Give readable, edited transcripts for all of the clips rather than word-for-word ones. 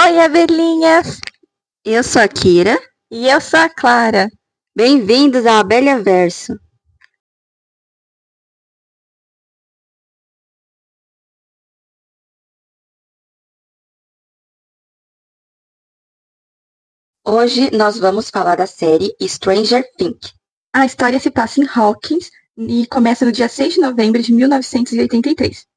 Oi, abelhinhas! Eu sou a Kira. E eu sou a Clara. Bem-vindos ao Abelha Verso. Hoje nós vamos falar da série Stranger Things. A história se passa em Hawkins e começa no dia 6 de novembro de 1983.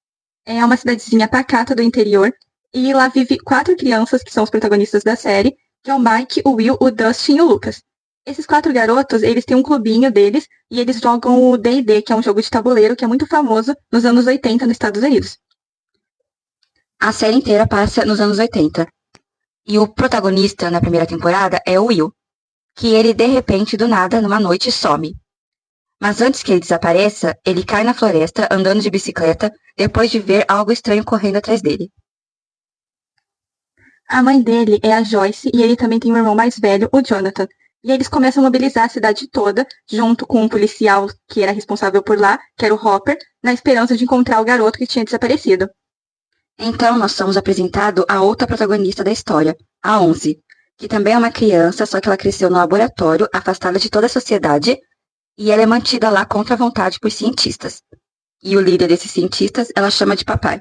É uma cidadezinha pacata do interior e lá vive 4 crianças que são os protagonistas da série, que é o Mike, o Will, o Dustin e o Lucas. Esses 4 garotos, eles têm um clubinho deles e eles jogam o D&D, que é um jogo de tabuleiro que é muito famoso nos anos 80 nos Estados Unidos. A série inteira passa nos anos 80. E o protagonista na primeira temporada é o Will, que ele de repente, do nada, numa noite, some. Mas antes que ele desapareça, ele cai na floresta andando de bicicleta depois de ver algo estranho correndo atrás dele. A mãe dele é a Joyce e ele também tem um irmão mais velho, o Jonathan. E eles começam a mobilizar a cidade toda, junto com um policial que era responsável por lá, que era o Hopper, na esperança de encontrar o garoto que tinha desaparecido. Então nós somos apresentados a outra protagonista da história, a 11, que também é uma criança, só que ela cresceu no laboratório, afastada de toda a sociedade, e ela é mantida lá contra a vontade por cientistas. E o líder desses cientistas ela chama de papai.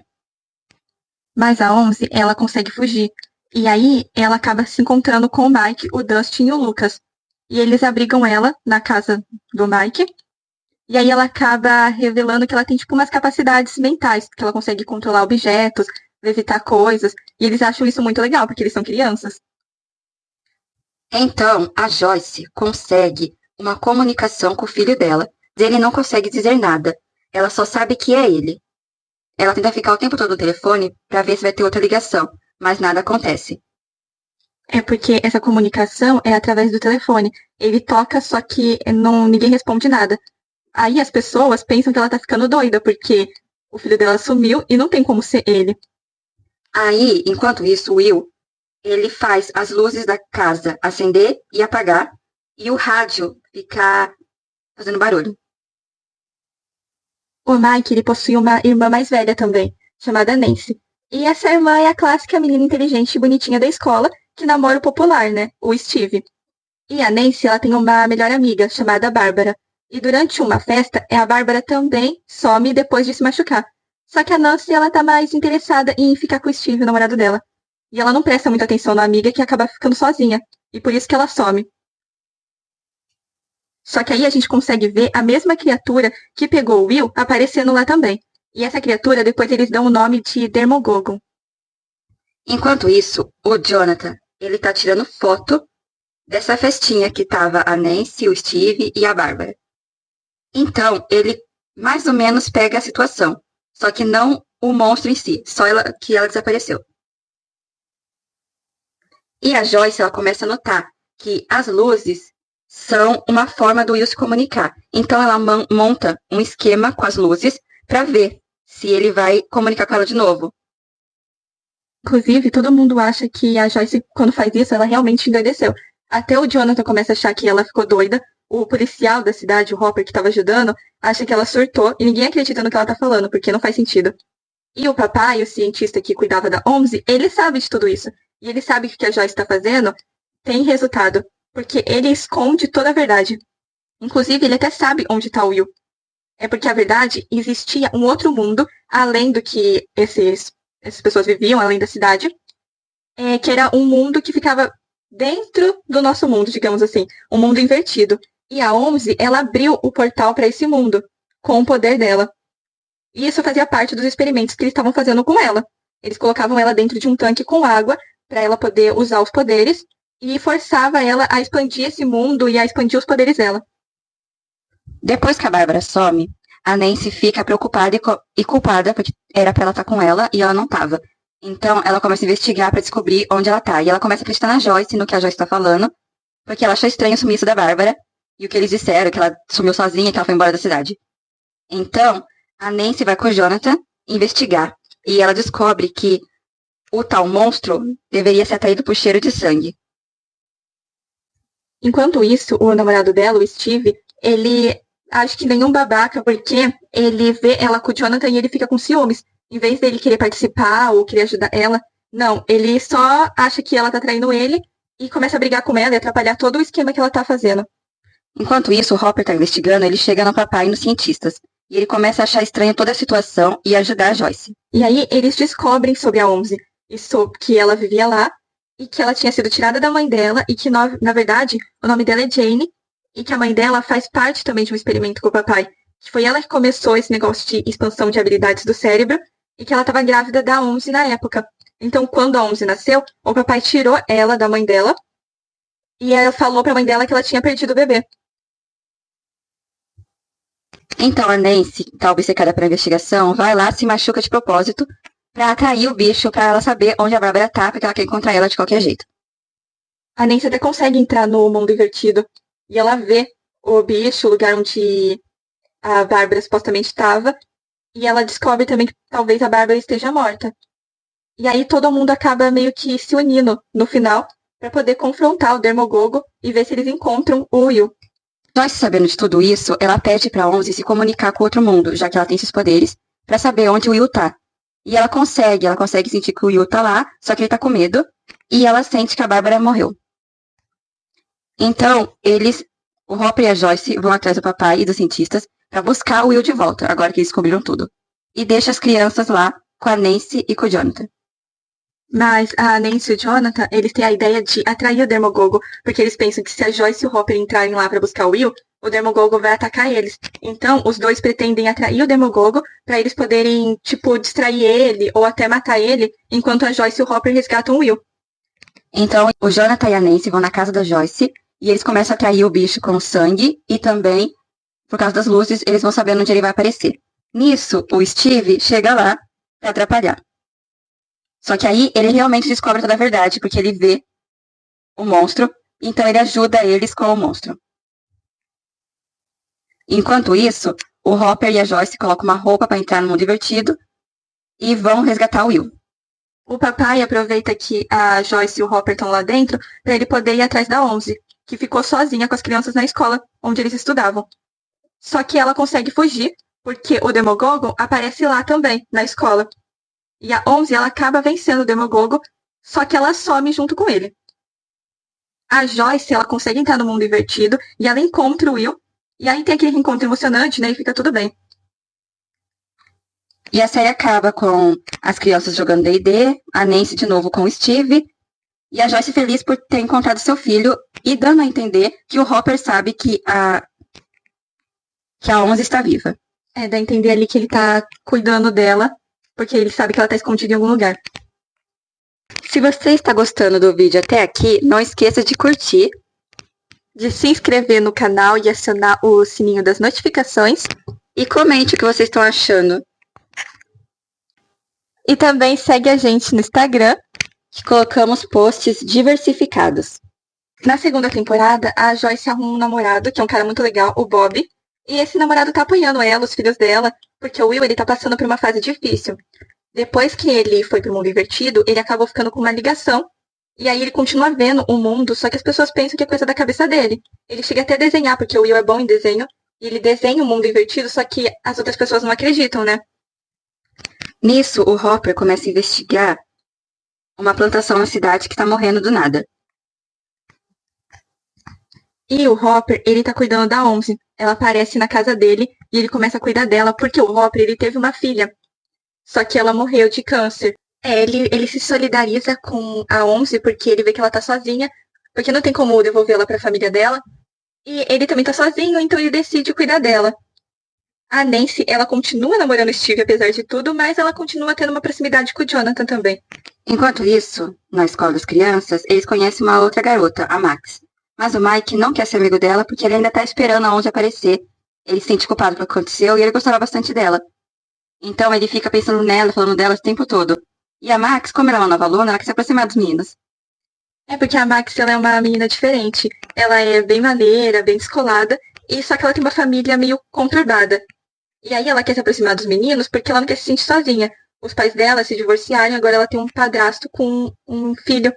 Mas a 11, ela consegue fugir. E aí, ela acaba se encontrando com o Mike, o Dustin e o Lucas. E eles abrigam ela na casa do Mike. E aí ela acaba revelando que ela tem, tipo, umas capacidades mentais, que ela consegue controlar objetos, levitar coisas. E eles acham isso muito legal, porque eles são crianças. Então, a Joyce consegue uma comunicação com o filho dela, mas ele não consegue dizer nada. Ela só sabe que é ele. Ela tenta ficar o tempo todo no telefone para ver se vai ter outra ligação, mas nada acontece. É porque essa comunicação é através do telefone. Ele toca, só que ninguém responde nada. Aí as pessoas pensam que ela tá ficando doida, porque o filho dela sumiu e não tem como ser ele. Aí, enquanto isso, o Will, ele faz as luzes da casa acender e apagar, e o rádio ficar fazendo barulho. O Mike, ele possui uma irmã mais velha também, chamada Nancy. E essa irmã é a clássica menina inteligente e bonitinha da escola, que namora o popular, né? O Steve. E a Nancy, ela tem uma melhor amiga, chamada Bárbara. E durante uma festa, a Bárbara também some depois de se machucar. Só que a Nancy, ela tá mais interessada em ficar com o Steve, o namorado dela. E ela não presta muita atenção na amiga, que acaba ficando sozinha. E por isso que ela some. Só que aí a gente consegue ver a mesma criatura que pegou o Will aparecendo lá também. E essa criatura, depois eles dão o nome de Demogorgon. Enquanto isso, o Jonathan, ele tá tirando foto dessa festinha que tava a Nancy, o Steve e a Bárbara. Então, ele mais ou menos pega a situação, só que não o monstro em si, só que ela desapareceu. E a Joyce, ela começa a notar que as luzes são uma forma do Will se comunicar. Então, ela monta um esquema com as luzes para ver se ele vai comunicar com ela de novo. Inclusive, todo mundo acha que a Joyce, quando faz isso, ela realmente endoideceu. Até o Jonathan começa a achar que ela ficou doida. O policial da cidade, o Hopper, que estava ajudando, acha que ela surtou e ninguém acredita no que ela tá falando, porque não faz sentido. E o papai, o cientista que cuidava da 11, ele sabe de tudo isso. E ele sabe que o que a Joyce está fazendo tem resultado, porque ele esconde toda a verdade. Inclusive, ele até sabe onde está o Will. É porque, a verdade, existia um outro mundo, além do que essas pessoas viviam, além da cidade, que era um mundo que ficava dentro do nosso mundo, digamos assim, um mundo invertido. E a 11, ela abriu o portal para esse mundo, com o poder dela. E isso fazia parte dos experimentos que eles estavam fazendo com ela. Eles colocavam ela dentro de um tanque com água, para ela poder usar os poderes, e forçava ela a expandir esse mundo e a expandir os poderes dela. Depois que a Bárbara some, a Nancy fica preocupada e culpada, porque era pra ela estar com ela e ela não tava. Então, ela começa a investigar pra descobrir onde ela tá. E ela começa a acreditar na Joyce, no que a Joyce tá falando, porque ela achou estranho o sumiço da Bárbara e o que eles disseram, que ela sumiu sozinha, que ela foi embora da cidade. Então, a Nancy vai com o Jonathan investigar. E ela descobre que o tal monstro deveria ser atraído por cheiro de sangue. Enquanto isso, o namorado dela, o Steve, ele acha que nenhum babaca, porque ele vê ela com o Jonathan e ele fica com ciúmes. Em vez dele querer participar ou querer ajudar ela, Não, ele só acha que ela tá traindo ele e começa a brigar com ela e atrapalhar todo o esquema que ela tá fazendo. Enquanto isso, o Hopper tá investigando, ele chega no papai e nos cientistas. E ele começa a achar estranho toda a situação e ajudar a Joyce. E aí eles descobrem sobre a OMS e sobre que ela vivia lá e que ela tinha sido tirada da mãe dela e que, na verdade, o nome dela é Jane e que a mãe dela faz parte também de um experimento com o papai. Que foi ela que começou esse negócio de expansão de habilidades do cérebro e que ela estava grávida da OMS na época. Então, quando a OMS nasceu, o papai tirou ela da mãe dela e ela falou pra mãe dela que ela tinha perdido o bebê. Então a Nancy, tá obcecada pela investigação, vai lá, se machuca de propósito pra atrair o bicho, pra ela saber onde a Bárbara tá, porque ela quer encontrar ela de qualquer jeito. A Nancy até consegue entrar no mundo invertido e ela vê o bicho, o lugar onde a Bárbara supostamente estava, e ela descobre também que talvez a Bárbara esteja morta. E aí todo mundo acaba meio que se unindo no final para poder confrontar o Dermogogo e ver se eles encontram o Will. Joyce, sabendo de tudo isso, ela pede pra Onze se comunicar com outro mundo, já que ela tem esses poderes, pra saber onde o Will tá. E ela consegue sentir que o Will tá lá, só que ele tá com medo, e ela sente que a Bárbara morreu. Então, o Hopper e a Joyce vão atrás do papai e dos cientistas pra buscar o Will de volta, agora que eles descobriram tudo. E deixa as crianças lá com a Nancy e com o Jonathan. Mas a Nancy e o Jonathan, eles têm a ideia de atrair o Dermogogo, porque eles pensam que se a Joyce e o Hopper entrarem lá para buscar o Will, o Dermogogo vai atacar eles. Então, os dois pretendem atrair o Dermogogo para eles poderem, tipo, distrair ele ou até matar ele, enquanto a Joyce e o Hopper resgatam o Will. Então, o Jonathan e a Nancy vão na casa da Joyce e eles começam a atrair o bicho com sangue e também, por causa das luzes, eles vão sabendo onde ele vai aparecer. Nisso, o Steve chega lá para atrapalhar. Só que aí ele realmente descobre toda a verdade, porque ele vê o monstro, então ele ajuda eles com o monstro. Enquanto isso, o Hopper e a Joyce colocam uma roupa para entrar no mundo divertido e vão resgatar o Will. O papai aproveita que a Joyce e o Hopper estão lá dentro para ele poder ir atrás da Onze, que ficou sozinha com as crianças na escola onde eles estudavam. Só que ela consegue fugir, porque o Demogorgon aparece lá também, na escola. E a Onze, ela acaba vencendo o Demogorgon, só que ela some junto com ele. A Joyce, ela consegue entrar no mundo invertido e ela encontra o Will. E aí tem aquele reencontro emocionante, né? E fica tudo bem. E a série acaba com as crianças jogando D&D, a Nancy de novo com o Steve, e a Joyce feliz por ter encontrado seu filho e dando a entender que o Hopper sabe que a Onze está viva. Dá a entender ali que ele tá cuidando dela, porque ele sabe que ela tá escondida em algum lugar. Se você está gostando do vídeo até aqui, não esqueça de curtir, de se inscrever no canal e acionar o sininho das notificações. E comente o que vocês estão achando. E também segue a gente no Instagram, que colocamos posts diversificados. Na segunda temporada, a Joyce arruma um namorado, que é um cara muito legal, o Bob. E esse namorado tá apoiando ela, os filhos dela, porque o Will, ele tá passando por uma fase difícil. Depois que ele foi pro mundo invertido, ele acabou ficando com uma ligação. E aí ele continua vendo o mundo, só que as pessoas pensam que é coisa da cabeça dele. Ele chega até a desenhar, porque o Will é bom em desenho. E ele desenha o mundo invertido, só que as outras pessoas não acreditam, né? Nisso, o Hopper começa a investigar uma plantação na cidade que tá morrendo do nada. E o Hopper, ele tá cuidando da Onze. Ela aparece na casa dele e ele começa a cuidar dela, porque o Hopper, ele teve uma filha. Só que ela morreu de câncer. Ele se solidariza com a Onze porque ele vê que ela tá sozinha, porque não tem como devolvê-la pra família dela. E ele também tá sozinho, então ele decide cuidar dela. A Nancy, ela continua namorando o Steve apesar de tudo, mas ela continua tendo uma proximidade com o Jonathan também. Enquanto isso, na escola das crianças, eles conhecem uma outra garota, a Max. Mas o Mike não quer ser amigo dela porque ele ainda tá esperando a Onze aparecer. Ele se sente culpado pelo que aconteceu e ele gostava bastante dela. Então ele fica pensando nela, falando dela o tempo todo. E a Max, como ela é uma nova aluna, ela quer se aproximar dos meninos. É porque a Max, ela é uma menina diferente. Ela é bem maneira, bem descolada, e só que ela tem uma família meio conturbada. E aí ela quer se aproximar dos meninos porque ela não quer se sentir sozinha. Os pais dela se divorciaram, agora ela tem um padrasto com um filho.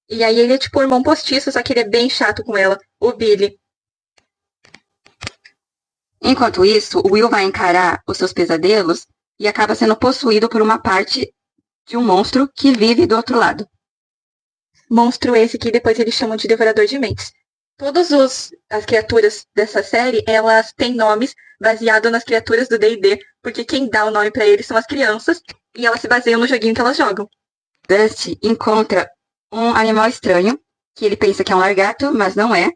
E aí ele é tipo um irmão postiço, só que ele é bem chato com ela, o Billy. Enquanto isso, o Will vai encarar os seus pesadelos e acaba sendo possuído por uma parte de um monstro que vive do outro lado. Monstro esse que depois eles chamam de Devorador de Mentes. Todas as criaturas dessa série, elas têm nomes baseados nas criaturas do D&D, porque quem dá o nome pra eles são as crianças, e elas se baseiam no joguinho que elas jogam. Dusty encontra um animal estranho, que ele pensa que é um largato, mas não é.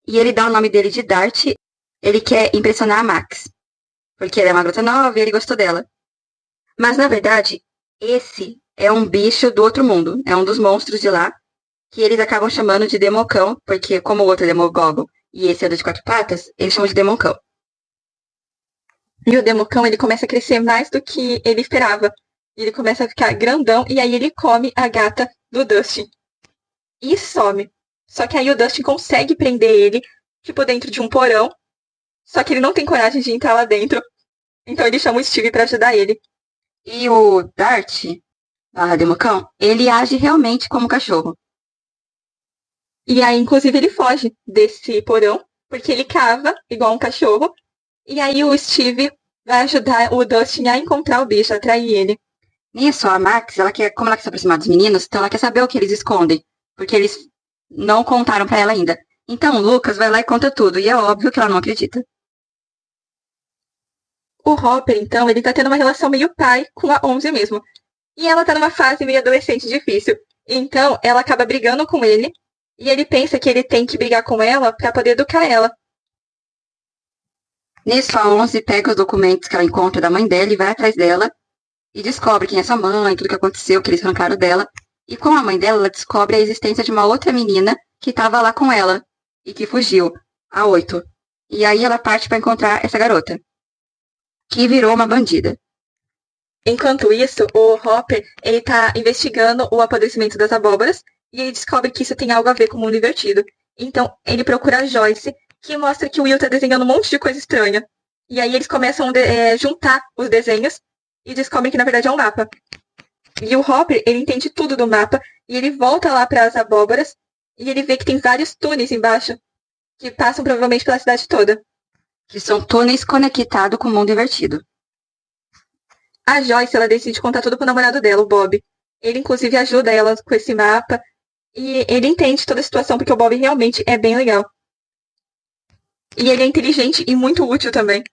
E ele dá o nome dele de Dart. Ele quer impressionar a Max, porque ela é uma garota nova e ele gostou dela. Mas, na verdade, esse é um bicho do outro mundo. É um dos monstros de lá, que eles acabam chamando de Democão, porque como o outro é Demogorgon e esse é do de 4 patas, eles chamam de Democão. E o Democão, ele começa a crescer mais do que ele esperava. Ele começa a ficar grandão, e aí ele come a gata do Dustin. E some. Só que aí o Dustin consegue prender ele, tipo, dentro de um porão. Só que ele não tem coragem de entrar lá dentro. Então ele chama o Steve pra ajudar ele. E o Dart, Democão, ele age realmente como cachorro. E aí, inclusive, ele foge desse porão, porque ele cava igual um cachorro. E aí o Steve vai ajudar o Dustin a encontrar o bicho, atrair ele. Nisso, a Max, como ela quer se aproximar dos meninos, então ela quer saber o que eles escondem, porque eles não contaram pra ela ainda. Então o Lucas vai lá e conta tudo, e é óbvio que ela não acredita. O Hopper, então, ele tá tendo uma relação meio pai com a 11 mesmo. E ela tá numa fase meio adolescente difícil. Então, ela acaba brigando com ele, e ele pensa que ele tem que brigar com ela pra poder educar ela. Nisso, a 11 pega os documentos que ela encontra da mãe dela e vai atrás dela, e descobre quem é essa mãe, tudo que aconteceu, que eles arrancaram dela. E com a mãe dela, ela descobre a existência de uma outra menina que tava lá com ela, e que fugiu, a 8. E aí ela parte pra encontrar essa garota, que virou uma bandida. Enquanto isso, o Hopper, ele tá investigando o apodrecimento das abóboras e ele descobre que isso tem algo a ver com o mundo invertido. Então, ele procura a Joyce, que mostra que o Will tá desenhando um monte de coisa estranha. E aí eles começam a juntar os desenhos e descobrem que na verdade é um mapa. E o Hopper, ele entende tudo do mapa e ele volta lá para as abóboras e ele vê que tem vários túneis embaixo que passam provavelmente pela cidade toda. Que são túneis conectados com o mundo invertido. A Joyce, ela decide contar tudo pro namorado dela, o Bob. Ele, inclusive, ajuda ela com esse mapa. E ele entende toda a situação, porque o Bob realmente é bem legal. E ele é inteligente e muito útil também.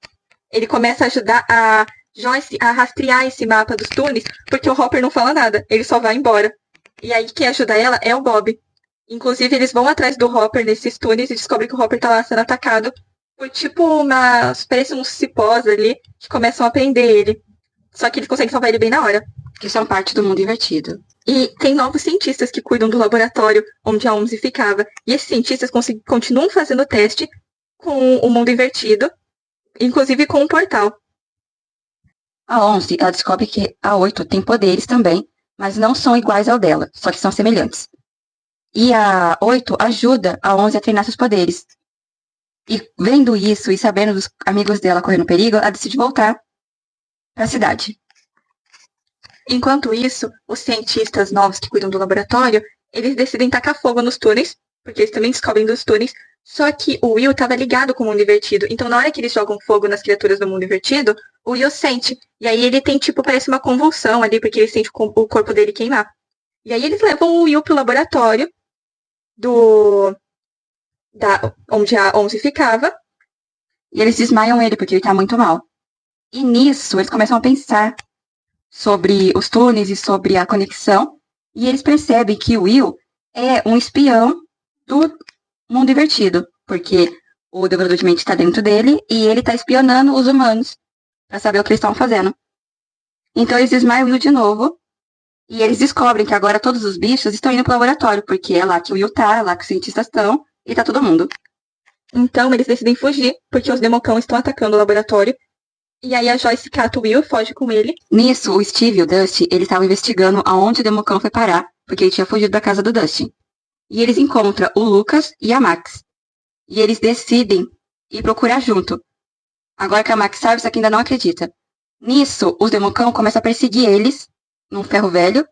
Ele começa a ajudar a Joyce a rastrear esse mapa dos túneis, porque o Hopper não fala nada, ele só vai embora. E aí quem ajuda ela é o Bob. Inclusive, eles vão atrás do Hopper nesses túneis e descobrem que o Hopper tá lá sendo atacado por tipo parece uns cipós ali que começam a prender ele. Só que eles conseguem salvar ele bem na hora. Que são parte do mundo invertido. E tem novos cientistas que cuidam do laboratório onde a 11 ficava. E esses cientistas continuam fazendo teste com o mundo invertido, inclusive com um portal. A 11, ela descobre que a 8 tem poderes também, mas não são iguais ao dela, só que são semelhantes. E a 8 ajuda a 11 a treinar seus poderes. E vendo isso e sabendo dos amigos dela correndo perigo, ela decide voltar para a cidade. Enquanto isso, os cientistas novos que cuidam do laboratório, eles decidem tacar fogo nos túneis, porque eles também descobrem dos túneis, só que o Will estava ligado com o mundo invertido. Então, na hora que eles jogam fogo nas criaturas do mundo invertido, o Will sente. E aí ele tem, parece uma convulsão ali, porque ele sente o corpo dele queimar. E aí eles levam o Will pro laboratório onde a 11 ficava. E eles desmaiam ele, porque ele tá muito mal. E nisso, eles começam a pensar sobre os túneis e sobre a conexão. E eles percebem que o Will é um espião do mundo invertido. Porque o Devorador de Mente está dentro dele e ele tá espionando os humanos para saber o que eles estão fazendo. Então eles desmaiam o Will de novo. E eles descobrem que agora todos os bichos estão indo pro laboratório. Porque é lá que o Will tá, é lá que os cientistas estão. E tá todo mundo. Então eles decidem fugir, porque os Democão estão atacando o laboratório. E aí a Joyce cata o Will e foge com ele. Nisso, o Steve e o Dusty, eles estavam investigando aonde o Democão foi parar, porque ele tinha fugido da casa do Dusty. E eles encontram o Lucas e a Max. E eles decidem ir procurar junto. Agora que a Max sabe, isso aqui ainda não acredita. Nisso, os Democão começam a perseguir eles, num ferro velho.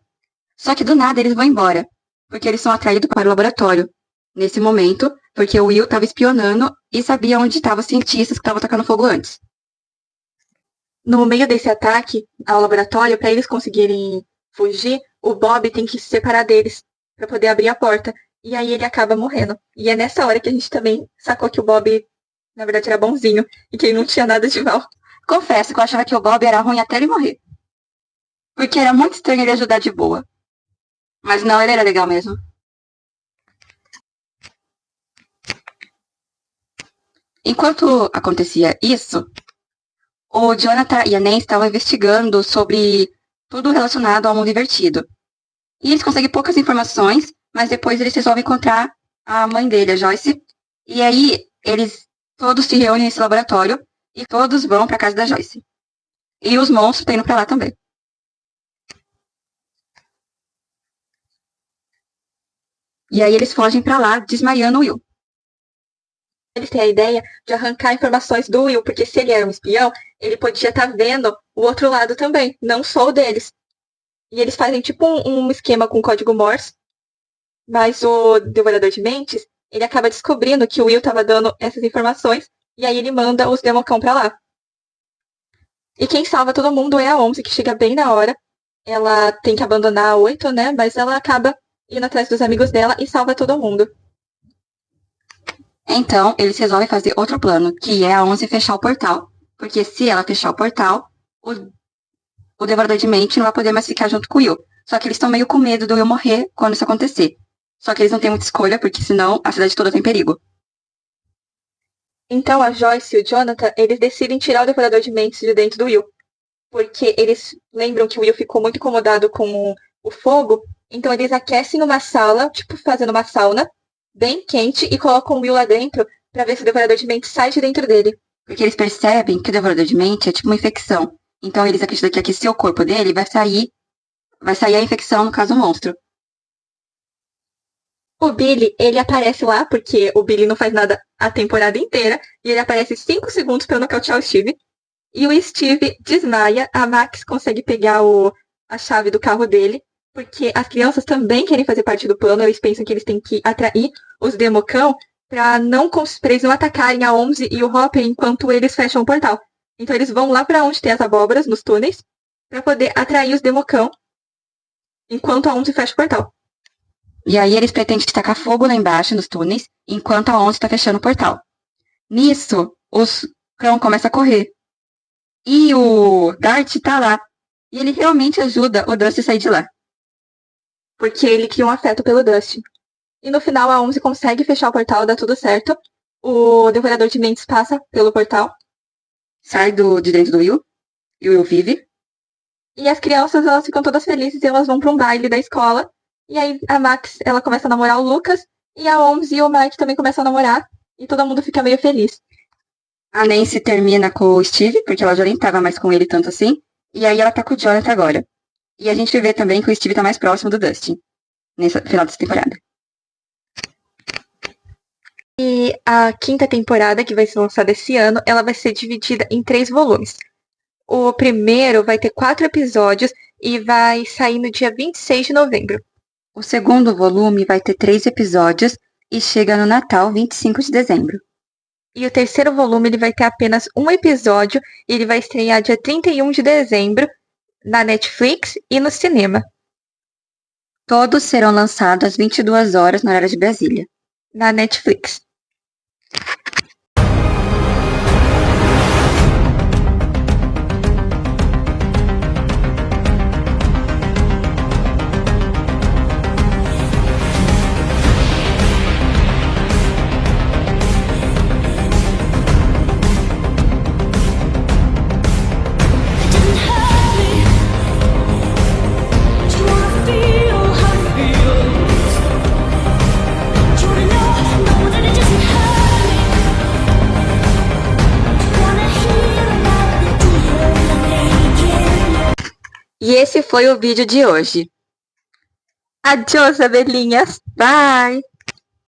Só que do nada eles vão embora, porque eles são atraídos para o laboratório. Nesse momento, porque o Will estava espionando e sabia onde estavam os cientistas que estavam atacando fogo antes. No meio desse ataque ao laboratório, para eles conseguirem fugir, o Bob tem que se separar deles pra poder abrir a porta. E aí ele acaba morrendo. E é nessa hora que a gente também sacou que o Bob, na verdade, era bonzinho e que ele não tinha nada de mal. Confesso que eu achava que o Bob era ruim até ele morrer. Porque era muito estranho ele ajudar de boa. Mas não, ele era legal mesmo. Enquanto acontecia isso, o Jonathan e a Nancy estavam investigando sobre tudo relacionado ao mundo invertido. E eles conseguem poucas informações, mas depois eles resolvem encontrar a mãe dele, a Joyce. E aí eles todos se reúnem nesse laboratório e todos vão para casa da Joyce. E os monstros estão indo para lá também. E aí eles fogem para lá, desmaiando o Will. Eles têm a ideia de arrancar informações do Will, porque se ele era um espião, ele podia estar vendo o outro lado também, não só o deles. E eles fazem tipo um esquema com código Morse, mas o Devorador de Mentes, ele acaba descobrindo que o Will estava dando essas informações, e aí ele manda os Democão pra lá. E quem salva todo mundo é a Onze, que chega bem na hora. Ela tem que abandonar a 8, né? Mas ela acaba indo atrás dos amigos dela e salva todo mundo. Então, eles resolvem fazer outro plano, que é a Onze fechar o portal. Porque se ela fechar o portal, o Devorador de Mente não vai poder mais ficar junto com o Will. Só que eles estão meio com medo do Will morrer quando isso acontecer. Só que eles não têm muita escolha, porque senão a cidade toda tem perigo. Então a Joyce e o Jonathan, eles decidem tirar o Devorador de Mentes de dentro do Will. Porque eles lembram que o Will ficou muito incomodado com o fogo. Então eles aquecem uma sala, tipo fazendo uma sauna, bem quente, e colocam o Will lá dentro pra ver se o Devorador de Mentes sai de dentro dele. Porque eles percebem que o Devorador de Mente é tipo uma infecção. Então eles acreditam que aquecer o corpo dele vai sair a infecção, no caso o monstro. O Billy, ele aparece lá, porque o Billy não faz nada a temporada inteira, e ele aparece 5 segundos pra nocautear o Steve. E o Steve desmaia, a Max consegue pegar a chave do carro dele, porque as crianças também querem fazer parte do plano, eles pensam que eles têm que atrair os Democão pra eles não atacarem a Onze e o Hopper enquanto eles fecham o portal. Então eles vão lá pra onde tem as abóboras, nos túneis, pra poder atrair os Democão enquanto a Onze fecha o portal. E aí eles pretendem tacar fogo lá embaixo, nos túneis, enquanto a Onze tá fechando o portal. Nisso, os cão começam a correr. E o Dart tá lá. E ele realmente ajuda o Dusty a sair de lá. Porque ele cria um afeto pelo Dusty. E no final a Onze consegue fechar o portal, dá tudo certo. O Devorador de Mentes passa pelo portal. Sai de dentro do Will. E o Will vive. E as crianças, elas ficam todas felizes e elas vão pra um baile da escola. E aí a Max, ela começa a namorar o Lucas. E a Onze e o Mike também começam a namorar. E todo mundo fica meio feliz. A Nancy termina com o Steve, porque ela já nem tava mais com ele tanto assim. E aí ela tá com o Jonathan agora. E a gente vê também que o Steve tá mais próximo do Dustin. Nesse final dessa temporada. E a 5ª temporada, que vai ser lançada esse ano, ela vai ser dividida em 3 volumes. O primeiro vai ter 4 episódios e vai sair no dia 26 de novembro. O segundo volume vai ter 3 episódios e chega no Natal, 25 de dezembro. E o terceiro volume ele vai ter apenas um episódio e ele vai estrear dia 31 de dezembro na Netflix e no cinema. Todos serão lançados às 22 horas no horário de Brasília. Na Netflix. E esse foi o vídeo de hoje. Adiós, abelhinhas. Bye!